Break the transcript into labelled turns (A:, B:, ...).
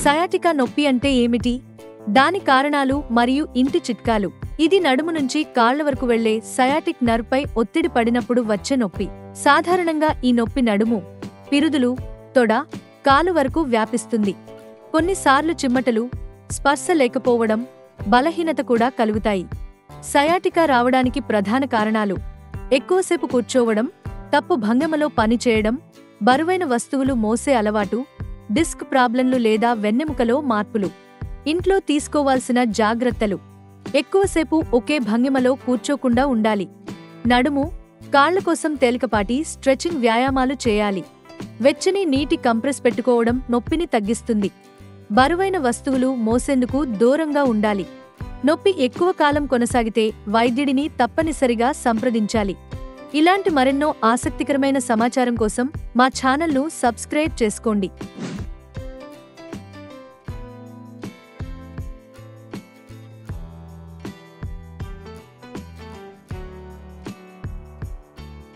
A: Sciatica నొప్పి అంటే ఏమిటి? దాని కారణాలు మరియు ఇంటి చిట్కాలు. ఇది నడుము నుంచి కాళ్ల వరకు వెళ్లే సయాటిక్ నర్వ్ పై ఒత్తిడి పడినప్పుడు వచ్చే నొప్పి. సాధారణంగా ఈ నొప్పి నడుము, పిరుదులు, తొడ, కాలు వరకు వ్యాపిస్తుంది. కొన్నిసార్లు చిమ్మటలు, స్పర్శ లేకపోవడం, బలహీనత కూడా కలుగుతాయి. సయాటికా రావడానికి ప్రధాన కారణాలు: ఎక్కువసేపు కూర్చోవడం, తప్పు భంగిమలో పనిచేయడం, బరువైన వస్తువులు మోసే అలవాటు, డిస్క్ ప్రాబ్లంలు లేదా వెన్నెముకలో మార్పులు. ఇంట్లో తీసుకోవాల్సిన జాగ్రత్తలు: ఎక్కువసేపు ఒకే భంగిమలో కూర్చోకుండా ఉండాలి. నడుము, కాళ్ల కోసం తేలికపాటి స్ట్రెచింగ్ వ్యాయామాలు చేయాలి. వెచ్చని నీటి కంప్రెస్ పెట్టుకోవడం నొప్పిని తగ్గిస్తుంది. బరువైన వస్తువులు మోసేందుకు దూరంగా ఉండాలి. నొప్పి ఎక్కువ కాలం కొనసాగితే వైద్యుడిని తప్పనిసరిగా సంప్రదించాలి. ఇలాంటి మరెన్నో ఆసక్తికరమైన సమాచారం కోసం మా ఛానల్ను సబ్స్క్రైబ్ చేసుకోండి.